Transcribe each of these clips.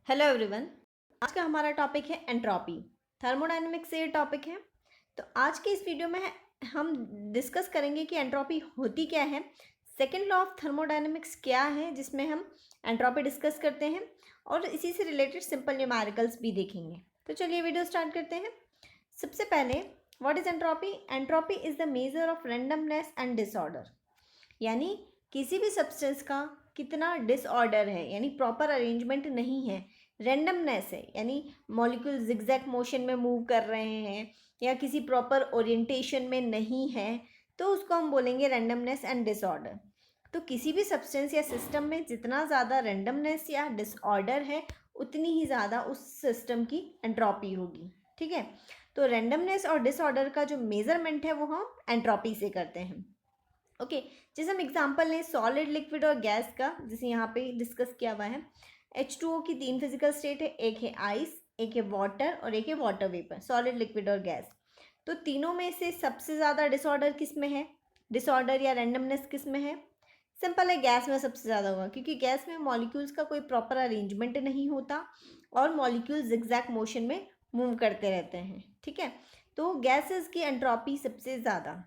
Hello everyone. आज का हमारा टॉपिक है एंट्रोपी। थर्मोडायनेमिक्स से ये टॉपिक है। तो आज के इस वीडियो में हम डिस्कस करेंगे कि एंट्रोपी होती क्या है, सेकेंड लॉ ऑफ थर्मोडायनेमिक्स क्या है जिसमें हम एंट्रोपी डिस्कस करते हैं, और इसी से रिलेटेड सिंपल न्यूमेरिकल्स भी देखेंगे। तो चलिए वीडियो स्टार्ट करते हैं। सबसे पहले, what is entropy? Entropy is the measure of randomness and disorder. यानी किसी भी सब्सटेंस का कितना डिसऑर्डर है, यानी प्रॉपर अरेंजमेंट नहीं है, रैंडमनेस है, यानी मॉलिक्यूल जिगजैग मोशन में मूव कर रहे हैं या किसी प्रॉपर ओरिएंटेशन में नहीं है, तो उसको हम बोलेंगे रैंडमनेस एंड डिसऑर्डर। तो किसी भी सब्सटेंस या सिस्टम में जितना ज़्यादा रैंडमनेस या डिसऑर्डर है, उतनी ही ज़्यादा उस सिस्टम की एंट्रोपी होगी। ठीक है, तो रैंडमनेस और डिसऑर्डर का जो मेजरमेंट है वो हम एंट्रोपी से करते हैं। ओके, जैसे हम एग्जांपल लें सॉलिड, लिक्विड और गैस का, जैसे यहाँ पे डिस्कस किया हुआ है। H2O की 3 फिजिकल स्टेट है, एक है आइस, एक है वाटर और एक है वाटर वेपर, सॉलिड, लिक्विड और गैस। तो तीनों में से सबसे ज़्यादा डिसऑर्डर किस में है, डिसऑर्डर या रैंडमनेस किस में है? सिंपल है, गैस में सबसे ज़्यादा होगा, क्योंकि गैस में मॉलिक्यूल्स का कोई प्रॉपर अरेंजमेंट नहीं होता और मॉलिक्यूल जिगजैग मोशन में मूव करते रहते हैं। ठीक है, तो गैसेस की एंट्रोपी सबसे ज़्यादा।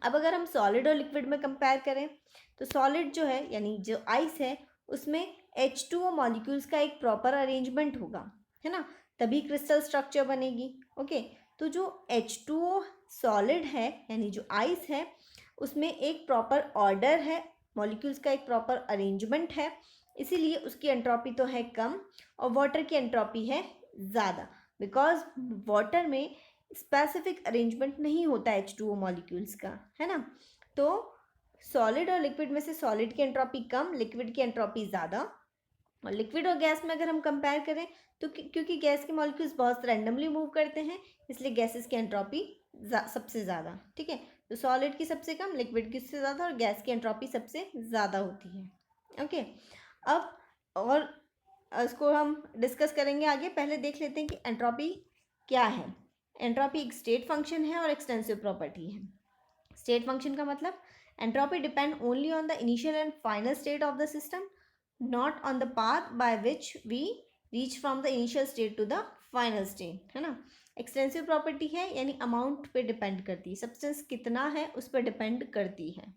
अब अगर हम सॉलिड और लिक्विड में कंपेयर करें, तो सॉलिड जो है यानी जो आइस है, उसमें H2O मॉलिक्यूल्स का एक प्रॉपर अरेंजमेंट होगा, है ना, तभी क्रिस्टल स्ट्रक्चर बनेगी। ओके, तो जो H2O सॉलिड है यानी जो आइस है, उसमें एक प्रॉपर ऑर्डर है, मॉलिक्यूल्स का एक प्रॉपर अरेंजमेंट है, इसीलिए उसकी एंट्रोपी तो है कम, और वाटर की एंट्रोपी है ज़्यादा, बिकॉज वाटर में स्पेसिफिक अरेंजमेंट नहीं होता H2O मॉलिक्यूल्स का, है ना। तो सॉलिड और लिक्विड में से सॉलिड की एंट्रोपी कम, लिक्विड की एंट्रोपी ज़्यादा। और लिक्विड और गैस में अगर हम कंपेयर करें, तो क्योंकि गैस के मॉलिक्यूल्स बहुत रैंडमली मूव करते हैं, इसलिए गैसेस की एंट्रोपी सबसे ज़्यादा। ठीक है, तो सॉलिड की सबसे कम, लिक्विड की सबसे ज़्यादा, और गैस की एंट्रोपी सबसे ज़्यादा होती है। ओके, अब और इसको हम डिस्कस करेंगे आगे। पहले देख लेते हैं कि एंट्रोपी क्या है। एंट्रोपी एक स्टेट फंक्शन है और एक्सटेंसिव प्रॉपर्टी है। स्टेट फंक्शन का मतलब entropy depend only on the initial and final state of the system, not on the path by which we reach from the initial state to the final state, है ना। Extensive property है यानी amount पे depend करती है, substance कितना है उस पर डिपेंड करती है।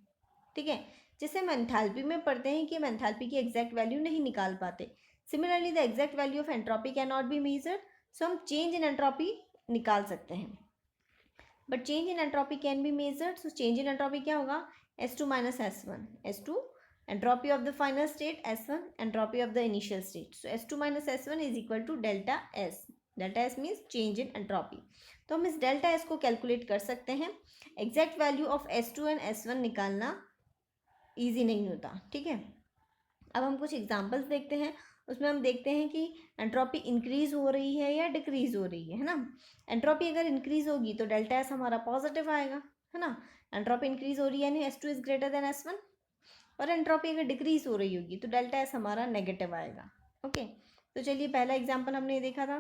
ठीक है, जैसे हम एंथैल्पी में पढ़ते हैं कि हम एंथैल्पी की एग्जैक्ट वैल्यू नहीं निकाल पाते, similarly the exact value of entropy can not be measured, so हम चेंज इन एंट्रोपी निकाल सकते हैं, but change in entropy can be measured. So change in entropy क्या होगा? S2 minus S1, S2 entropy of the final state, S1 entropy of the initial state. So S2 minus S1 is equal to delta S। Delta S means change in entropy. तो हम इस delta S को calculate कर सकते हैं। Exact value of S2 and S1 निकालना easy नहीं होता। ठीक है, अब हम कुछ एग्जांपल्स देखते हैं, उसमें हम देखते हैं कि एंट्रोपी इंक्रीज हो रही है या डिक्रीज हो रही है ना। एंट्रोपी अगर इंक्रीज होगी तो डेल्टा एस हमारा पॉजिटिव आएगा, है ना। एंट्रोपी इंक्रीज हो रही है यानी S2 is greater than S1, और एंट्रोपी अगर डिक्रीज हो रही होगी तो डेल्टा एस हमारा नेगेटिव आएगा। ओके, तो चलिए पहला एग्जाम्पल हमने ये देखा था,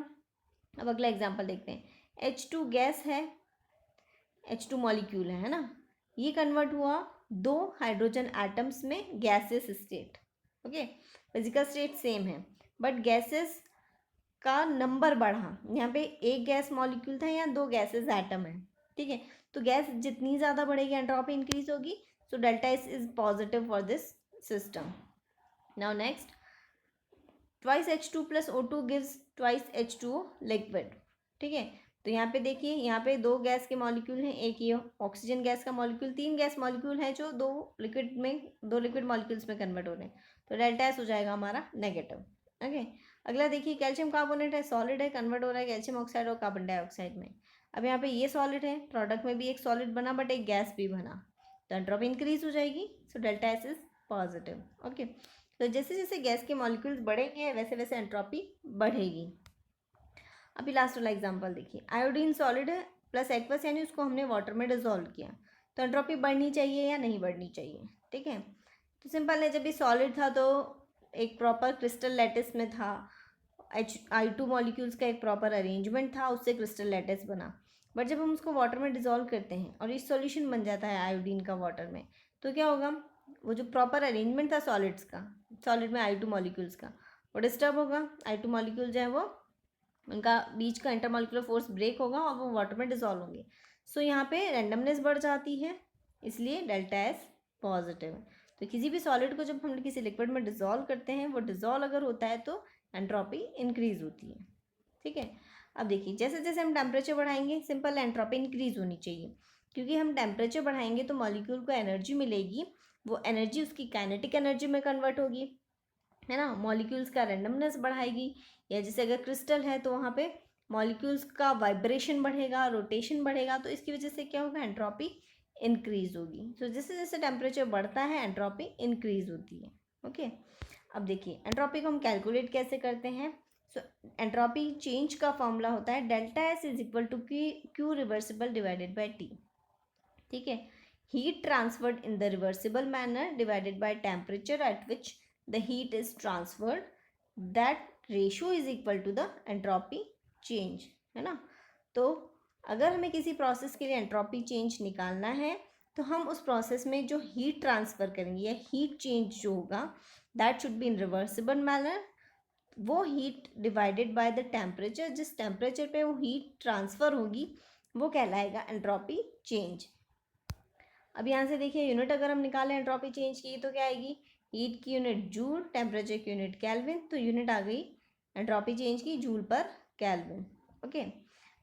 अब अगला एग्जाम्पल देखते हैं। H2 गैस है, H2 मॉलिक्यूल है ना, ये कन्वर्ट हुआ दो हाइड्रोजन एटम्स में gases state. Okay, physical state same है, बट गैसेस का नंबर बढ़ा, यहाँ पे एक गैस मॉलिक्यूल था, यहाँ दो गैसेस एटम है। ठीक है, तो गैस जितनी ज़्यादा बढ़ेगी एंट्रोपी इंक्रीज होगी, so delta S is positive for this system. Now next, twice H2 plus O2 gives twice H2O liquid. ठीक है, तो यहाँ पे देखिए, यहाँ पे दो गैस के मॉलिक्यूल हैं, एक ये ऑक्सीजन गैस का मॉलिक्यूल, तीन गैस मॉलिक्यूल है जो दो लिक्विड मॉलिक्यूल्स में कन्वर्ट हो रहे हैं, तो डेल्टा एस हो जाएगा हमारा नेगेटिव। ओके, अगला देखिए, कैल्शियम कार्बोनेट है, सॉलिड है, कन्वर्ट हो रहा है कैल्शियम ऑक्साइड और कार्बन डाइऑक्साइड में। अब यहाँ पे ये सॉलिड है, प्रोडक्ट में भी एक सॉलिड बना बट एक गैस भी बना, तो एंट्रोपी इंक्रीज हो जाएगी, so delta S is positive. Okay, तो जैसे जैसे गैस के मॉलिक्यूल्स बढ़ेंगे वैसे वैसे एंट्रोपी बढ़ेगी। अभी लास्ट वाला एग्जांपल देखिए, आयोडीन सॉलिड है प्लस एक्वस, यानी उसको हमने वाटर में डिजोल्व किया, तो एंट्रोपी बढ़नी चाहिए या नहीं बढ़नी चाहिए? ठीक है, तो सिंपल है, जब ये सॉलिड था तो एक प्रॉपर क्रिस्टल लैटिस में था, I2 मॉलिक्यूल्स का एक प्रॉपर अरेंजमेंट था, उससे क्रिस्टल लैटिस बना। बट जब हम उसको वाटर में डिजोल्व करते हैं और ये सॉल्यूशन बन जाता है आयोडीन का वाटर में, तो क्या होगा? वो जो प्रॉपर अरेंजमेंट था सॉलिड्स का, सॉलिड में I2 मॉलिक्यूल्स का, वो डिस्टर्ब होगा, I2 मॉलिक्यूल जो है वो उनका बीच का इंटरमॉलिक्यूलर फोर्स ब्रेक होगा और वो वाटर में डिजॉल्व होंगे। सो यहाँ पे रैंडमनेस बढ़ जाती है, इसलिए डेल्टा एस पॉजिटिव है। तो किसी भी सॉलिड को जब हम किसी लिक्विड में डिजॉल्व करते हैं, वो डिजॉल्व अगर होता है तो एंट्रोपी इंक्रीज होती है। ठीक है, अब देखिए जैसे जैसे हम टेम्परेचर बढ़ाएंगे, सिंपल एंट्रोपी इंक्रीज होनी चाहिए, क्योंकि हम टेम्परेचर बढ़ाएंगे तो मॉलिक्यूल को एनर्जी मिलेगी, वो एनर्जी उसकी काइनेटिक एनर्जी में कन्वर्ट होगी, है ना। मॉलिक्यूल्स का रैंडमनेस बढ़ाएगी, या जैसे अगर क्रिस्टल है तो वहाँ पे मॉलिक्यूल्स का वाइब्रेशन बढ़ेगा, रोटेशन बढ़ेगा, तो इसकी वजह से क्या होगा, एंट्रोपी इंक्रीज होगी। तो जैसे जैसे टेम्परेचर बढ़ता है एंट्रोपी इंक्रीज होती है। ओके, अब देखिए एंट्रोपी को हम कैलकुलेट कैसे करते हैं। सो एंट्रोपी चेंज का फॉर्मूला होता है delta S is equal to Q reversible divided by T. ठीक है, heat transferred in the reversible manner divided by temperature at which the heat is transferred, that ratio is equal to the entropy change, है ना। तो अगर हमें किसी process के लिए एंट्रोपी चेंज निकालना है तो हम उस प्रोसेस में जो हीट ट्रांसफ़र करेंगे या हीट चेंज जो होगा, that should be in reversible manner. वो heat divided by the temperature, जिस टेम्परेचर पे वो हीट ट्रांसफ़र होगी वो कहलाएगा एंट्रोपी चेंज। अब यहाँ से देखिए यूनिट अगर हम निकालें एंट्रोपी चेंज की तो क्या आएगी, हीट की यूनिट जूल, टेम्परेचर की यूनिट केल्विन, तो यूनिट आ गई एंट्रोपी चेंज की जूल पर केल्विन। ओके,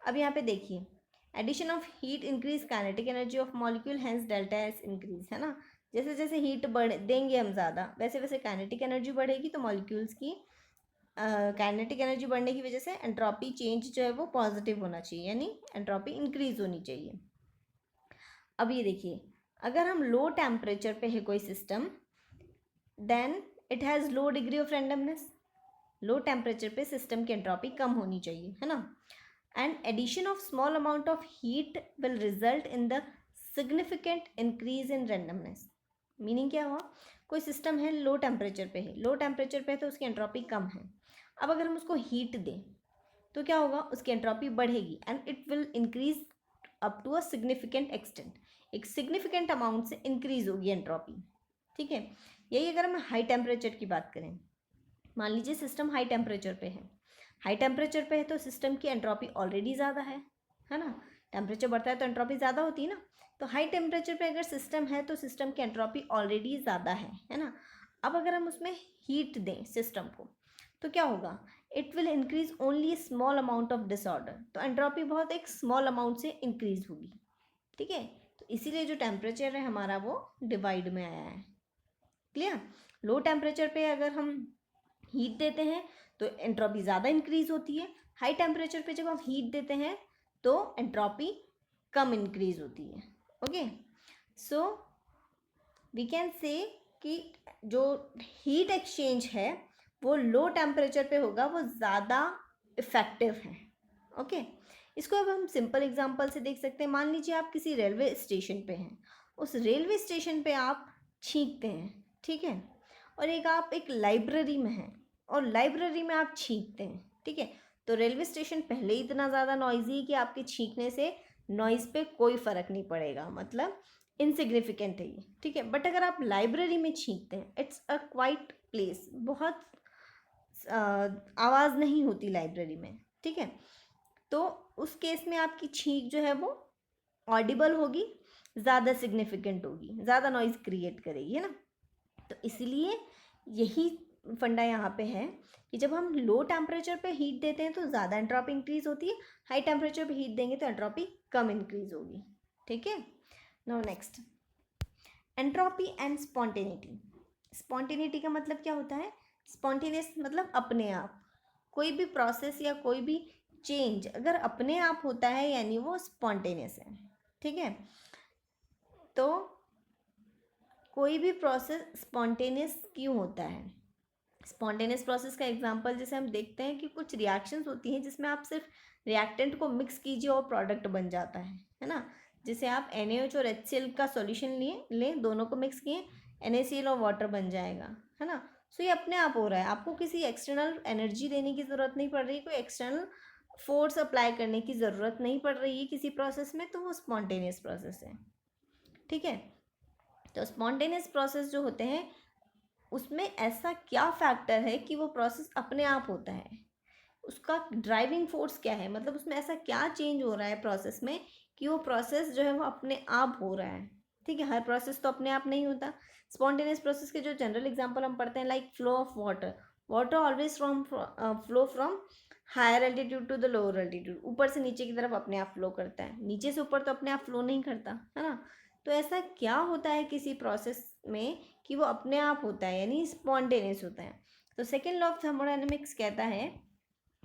अब यहाँ पे देखिए addition of heat increase kinetic energy of molecule, hence delta S increase, है ना। जैसे जैसे हीट बढ़ देंगे हम ज़्यादा, वैसे वैसे काइनेटिक एनर्जी बढ़ेगी, तो मॉलिक्यूल्स की काइनेटिक एनर्जी बढ़ने की वजह से एंट्रोपी चेंज जो है वो पॉजिटिव होना चाहिए, यानी एंट्रोपी इंक्रीज होनी चाहिए। अब ये देखिए अगर हम लो टेम्परेचर पे है कोई system, then it has low degree of randomness. Low temperature पे सिस्टम की एंट्रोपी कम होनी चाहिए, है ना। And addition of small amount of heat will result in the significant increase in randomness. Meaning क्या हुआ, कोई सिस्टम है लो टेम्परेचर पे है, लो टेम्परेचर पे है तो उसकी एंट्रोपी कम है। अब अगर हम उसको हीट दें तो क्या होगा, उसकी एंट्रोपी बढ़ेगी and it will increase up to a significant extent, एक सिग्निफिकेंट अमाउंट से इंक्रीज होगी एंट्रोपी। ठीक है, यही अगर हम हाई टेम्परेचर की बात करें, मान लीजिए सिस्टम हाई टेम्परेचर पे है, हाई टेम्परेचर पे है तो सिस्टम की एंट्रोपी ऑलरेडी ज़्यादा है ना। टेम्परेचर बढ़ता है तो एंट्रोपी ज़्यादा होती है ना। तो हाई टेम्परेचर पे अगर सिस्टम है तो सिस्टम की एंट्रोपी ऑलरेडी ज़्यादा है ना। अब अगर हम उसमें हीट दें सिस्टम को तो क्या होगा, it will increase only small amount of disorder, तो एंट्रोपी बहुत एक स्मॉल अमाउंट से इंक्रीज होगी। ठीक है, तो इसीलिए जो टेम्परेचर है हमारा वो डिवाइड में आया है। क्लियर, लो टेम्परेचर पे अगर हम हीट देते हैं तो एंट्रोपी ज़्यादा इंक्रीज होती है, हाई टेम्परेचर पे जब हम हीट देते हैं तो एंट्रोपी कम इंक्रीज होती है। Okay, so we can say कि जो हीट एक्सचेंज है वो लो टेम्परेचर पे होगा, वो ज़्यादा इफ़ेक्टिव है। ओके, इसको अब हम सिंपल एग्जांपल से देख सकते हैं। मान लीजिए आप किसी रेलवे स्टेशन पे हैं, उस रेलवे स्टेशन पे आप छींकते हैं, ठीक है, और आप एक लाइब्रेरी में हैं और लाइब्रेरी में आप छींकते हैं, ठीक है, तो रेलवे स्टेशन पहले ही इतना ज़्यादा नॉइजी है कि आपके छींकने से नॉइज़ पे कोई फ़र्क नहीं पड़ेगा, मतलब इनसिग्निफिकेंट है ये। ठीक है, बट अगर आप लाइब्रेरी में छींकते हैं, इट्स अ क्वाइट प्लेस, बहुत आवाज़ नहीं होती लाइब्रेरी में। ठीक है, तो उस केस में आपकी छींक जो है वो ऑडिबल होगी, ज़्यादा सिग्निफिकेंट होगी, ज़्यादा नॉइज़ क्रिएट करेगी, है ना। तो इसलिए यही फंडा यहाँ पे है कि जब हम लो टेम्परेचर पे हीट देते हैं तो ज़्यादा एंट्रोपी इंक्रीज होती है, हाई टेम्परेचर पे हीट देंगे तो एंट्रोपी कम इंक्रीज होगी। ठीक है, now next, entropy and spontaneity. Spontaneity का मतलब क्या होता है, स्पॉन्टेनियस मतलब अपने आप, कोई भी प्रोसेस या कोई भी चेंज अगर अपने आप होता है यानी वो स्पॉन्टेनियस है। ठीक है, तो कोई भी प्रोसेस स्पॉन्टेनियस क्यों होता है, स्पॉन्टेनियस प्रोसेस का एग्जांपल जैसे हम देखते हैं कि कुछ रिएक्शंस होती हैं जिसमें आप सिर्फ रिएक्टेंट को मिक्स कीजिए और प्रोडक्ट बन जाता है ना। जैसे आप NaOH और HCl का सॉल्यूशन लें, दोनों को मिक्स किए, NaCl और वाटर बन जाएगा, है ना। सो ये अपने आप हो रहा है, आपको किसी एक्सटर्नल एनर्जी देने की ज़रूरत नहीं पड़ रही, कोई एक्सटर्नल फोर्स अप्लाई करने की ज़रूरत नहीं पड़ रही है किसी प्रोसेस में, तो वो स्पॉन्टेनियस प्रोसेस है। ठीक है, तो स्पॉन्टेनियस प्रोसेस जो होते हैं उसमें ऐसा क्या फैक्टर है कि वो प्रोसेस अपने आप होता है, उसका ड्राइविंग फोर्स क्या है, मतलब उसमें ऐसा क्या चेंज हो रहा है प्रोसेस में कि वो प्रोसेस जो है वो अपने आप हो रहा है। ठीक है, हर प्रोसेस तो अपने आप नहीं होता। स्पॉन्टेनियस प्रोसेस के जो जनरल एग्जांपल हम पढ़ते हैं, like flow of water, water always flow from higher altitude to the lower altitude, ऊपर से नीचे की तरफ अपने आप फ्लो करता है, नीचे से ऊपर तो अपने आप फ्लो नहीं करता है ना। तो ऐसा क्या होता है किसी प्रोसेस में कि वो अपने आप होता है, यानी स्पॉन्टेनियस होता है। तो सेकेंड लॉ ऑफ थर्मोडायनेमिक्स कहता है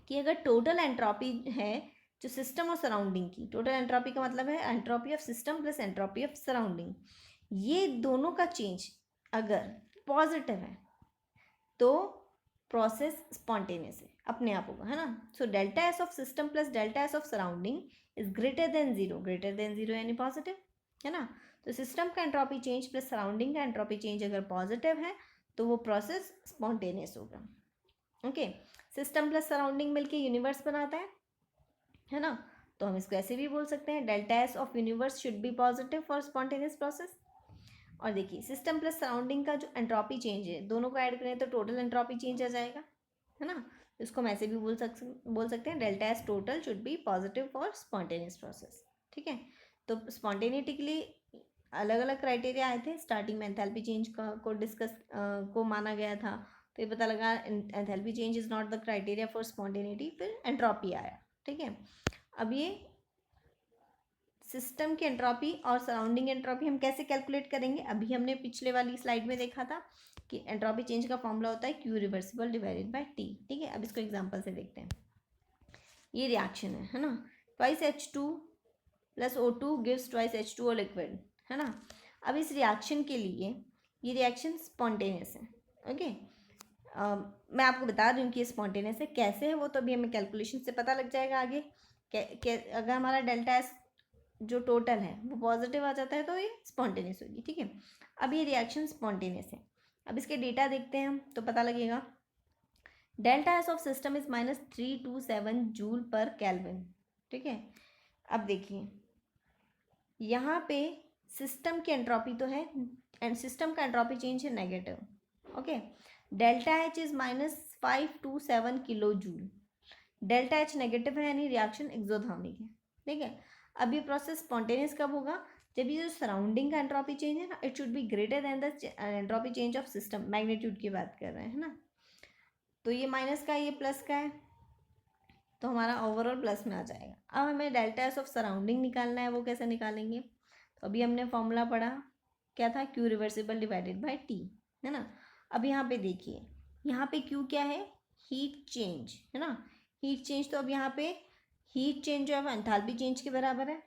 कि अगर टोटल एंट्रोपी है जो सिस्टम और सराउंडिंग की, टोटल एंट्रोपी का मतलब है entropy of system plus entropy of surrounding, ये दोनों का चेंज अगर पॉजिटिव है तो प्रोसेस स्पॉन्टेनियस है, अपने आप होगा, है ना। So delta S of system plus delta S of surrounding is greater than zero, greater than zero यानी पॉजिटिव, है ना। तो सिस्टम का एंट्रोपी चेंज प्लस सराउंडिंग का एंट्रोपी चेंज अगर पॉजिटिव है तो वो प्रोसेस स्पॉन्टेनियस होगा। ओके, सिस्टम प्लस सराउंडिंग मिलके यूनिवर्स बनाता है ना। तो हम इसको ऐसे भी बोल सकते हैं, delta S of universe should be positive for spontaneous process. और देखिए सिस्टम प्लस सराउंडिंग का जो एंट्रोपी चेंज है, दोनों को ऐड करें तो टोटल एंट्रोपी चेंज आ जाएगा, है ना। इसको हम ऐसे भी बोल सकते हैं, delta S total should be positive for spontaneous process. ठीक है, तो स्पॉन्टेनिटी के लिए अलग अलग क्राइटेरिया आए थे। स्टार्टिंग में एंथैल्पी चेंज को डिस्कस को माना गया था, तो ये पता लगा enthalpy change is not the criteria for spontaneity, फिर एंट्रोपी आया। ठीक है, अब ये सिस्टम की एंट्रोपी और सराउंडिंग एंट्रोपी हम कैसे कैलकुलेट करेंगे, अभी हमने पिछले वाली स्लाइड में देखा था कि एंट्रोपी चेंज का फॉर्मूला होता है Q reversible divided by T. ठीक है, अब इसको एग्जांपल से देखते हैं। ये रिएक्शन है ना, twice H2 plus O2 gives twice H2O liquid, है ना। अब इस रिएक्शन के लिए ये रिएक्शन स्पॉन्टेनियस है। ओके, मैं आपको बता रही हूँ कि ये स्पॉन्टेनियस है, कैसे है वो तो अभी हमें कैलकुलेशन से पता लग जाएगा आगे। अगर हमारा डेल्टा एस जो टोटल है वो पॉजिटिव आ जाता है तो ये स्पॉन्टेनियस होगी। ठीक है, अब ये रिएक्शन स्पॉन्टेनियस है। अब इसके डेटा देखते हैं हम तो पता लगेगा। Delta S of system is -327 joule पर केल्विन। ठीक है, अब देखिए यहाँ पे सिस्टम की एंट्रोपी तो है एंड सिस्टम का एंट्रोपी चेंज है negative. Okay, delta H is -527 kilo joule, delta H negative है यानी रिएक्शन एक्सोथर्मिक है। ठीक है, अब ये प्रोसेस स्पॉन्टेनियस कब होगा, जब ये जो सराउंडिंग का एंट्रोपी चेंज है ना, it should be greater than the entropy change of system, magnitude की बात कर रहे हैं, है ना। तो ये माइनस का ये प्लस का है, तो हमारा ओवरऑल प्लस में आ जाएगा। अब हमें डेल्टा एस ऑफ सराउंडिंग निकालना है, वो कैसे निकालेंगे, तो अभी हमने फॉर्मूला पढ़ा क्या था, Q reversible divided by T, है ना। अब यहाँ पे देखिए, यहाँ पे क्यू क्या है, हीट चेंज, है ना। हीट चेंज, तो अब यहाँ पे हीट चेंज जो है वो एंथैल्पी चेंज के बराबर है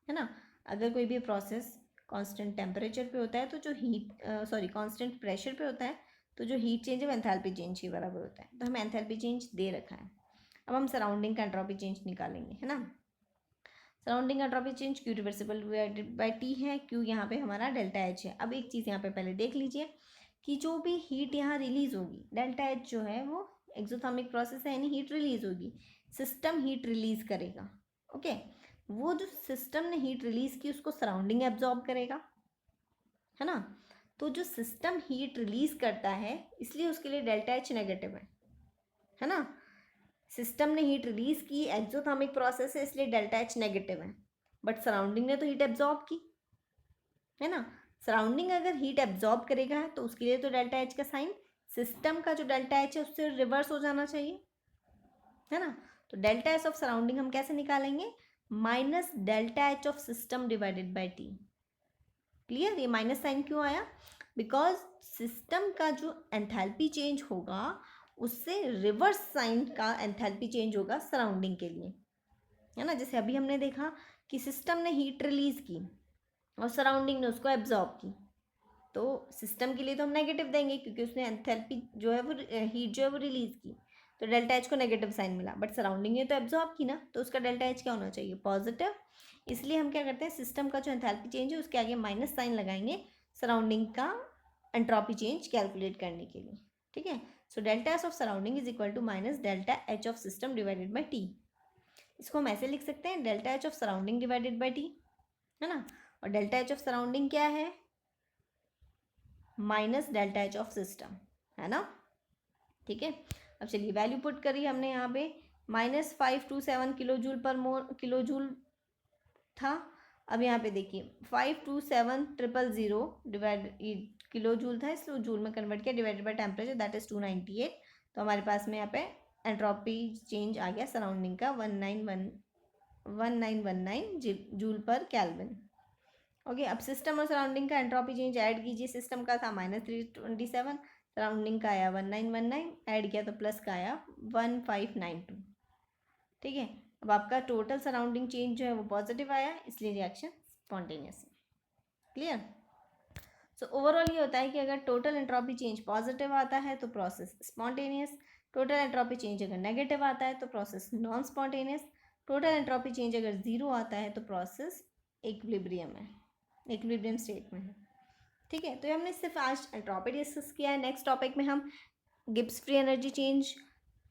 ना। अगर कोई भी प्रोसेस कांस्टेंट टेम्परेचर पे होता है तो जो कांस्टेंट प्रेशर पे होता है तो जो हीट चेंज है वो एंथैल्पी चेंज के बराबर होता है, तो हमें एंथैल्पी चेंज दे रखा है। अब हम सराउंडिंग का एंट्रोपी चेंज निकालेंगे, है ना। Surrounding entropy change Q reversible divided by T है, क्यू यहाँ पे हमारा डेल्टा एच है। अब एक चीज़ यहाँ पे पहले देख लीजिए कि जो भी हीट यहाँ रिलीज होगी, डेल्टा एच जो है वो एक्सोथर्मिक प्रोसेस है यानी हीट रिलीज होगी, सिस्टम हीट रिलीज करेगा। ओके, वो जो सिस्टम ने हीट रिलीज की उसको सराउंडिंग एब्जॉर्ब करेगा, है ना। तो जो सिस्टम हीट रिलीज करता है इसलिए उसके लिए डेल्टा एच नेगेटिव है ना। सिस्टम ने हीट रिलीज की, एक्सोथर्मिक प्रोसेस है इसलिए डेल्टा एच नेगेटिव है, बट सराउंडिंग ने तो हीट एब्जॉर्ब की, है ना। सराउंडिंग अगर हीट एब्जॉर्ब करेगा तो उसके लिए तो डेल्टा एच का साइन सिस्टम का जो डेल्टा एच है उससे रिवर्स हो जाना चाहिए, है ना। तो डेल्टा एच ऑफ सराउंडिंग हम कैसे निकालेंगे, minus delta H of system divided by T. Clear, ये माइनस साइन क्यों आया, बिकॉज सिस्टम का जो एंथैल्पी चेंज होगा उससे रिवर्स साइन का एंथैल्पी चेंज होगा सराउंडिंग के लिए, है ना। जैसे अभी हमने देखा कि सिस्टम ने हीट रिलीज की और सराउंडिंग ने उसको एब्जॉर्ब की, तो सिस्टम के लिए तो हम नेगेटिव देंगे क्योंकि उसने एंथैल्पी जो है वो हीट जो है वो रिलीज की, तो डेल्टा एच को नेगेटिव साइन मिला, बट सराउंडिंग ने तो एब्जॉर्ब की ना, तो उसका डेल्टा एच क्या होना चाहिए, पॉजिटिव। इसलिए हम क्या करते हैं, सिस्टम का जो एंथैल्पी चेंज है उसके आगे माइनस साइन लगाएंगे सराउंडिंग का एंट्रोपी चेंज कैलकुलेट करने के लिए। ठीक है, so delta H of surrounding is equal to minus delta H of system divided by T. इसको हम ऐसे लिख सकते हैं, delta H of surrounding divided by T, है ना। और डेल्टा एच ऑफ सराउंडिंग क्या है, minus delta H of system, है ना। ठीक है, अब चलिए वैल्यू पुट करी हमने यहाँ पे, -527 किलो जूल था। अब यहाँ पे देखिए 527,000 डिवाइड किलो जूल था, इसलिए जूल में कन्वर्ट किया, divided by temperature that is 298। तो हमारे पास में यहाँ पे एंट्रोपी चेंज आ गया सराउंडिंग का 1919 जूल पर केल्विन। ओके, अब सिस्टम और सराउंडिंग का एंट्रोपी चेंज ऐड कीजिए। सिस्टम का था -327, सराउंडिंग का आया 1919, ऐड किया तो प्लस का आया 1592। ठीक है, अब आपका टोटल सराउंडिंग चेंज जो है वो पॉजिटिव आया, इसलिए reaction spontaneous. Clear. So overall ये होता है कि अगर टोटल एंट्रोपी चेंज पॉजिटिव आता है तो process spontaneous, total entropy change अगर नेगेटिव आता है तो process non spontaneous, total entropy change अगर जीरो आता है तो प्रोसेस इक्विलिब्रियम है, इक्विलिब्रियम स्टेट में है। ठीक है, तो ये हमने सिर्फ आज एंट्रोपी डिस्कस किया है। नेक्स्ट टॉपिक में हम गिब्स फ्री एनर्जी चेंज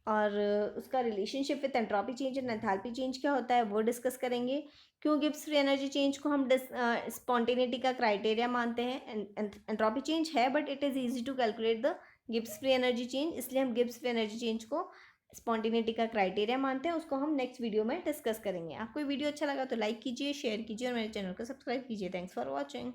और उसका relationship with entropy change and enthalpy change क्या होता है वो डिस्कस करेंगे। क्यों गिब्स फ्री एनर्जी चेंज को हम स्पॉन्टेनिटी का क्राइटेरिया मानते हैं, एंट्रोपी चेंज है but it is easy to calculate the Gibbs free energy change, इसलिए हम गिब्स फ्री एनर्जी चेंज को स्पॉन्टेनिटी का क्राइटेरिया मानते हैं। उसको हम नेक्स्ट वीडियो में डिस्कस करेंगे। आपको वीडियो अच्छा लगा तो लाइक कीजिए, शेयर कीजिए और मेरे चैनल को सब्सक्राइब कीजिए। Thanks for watching.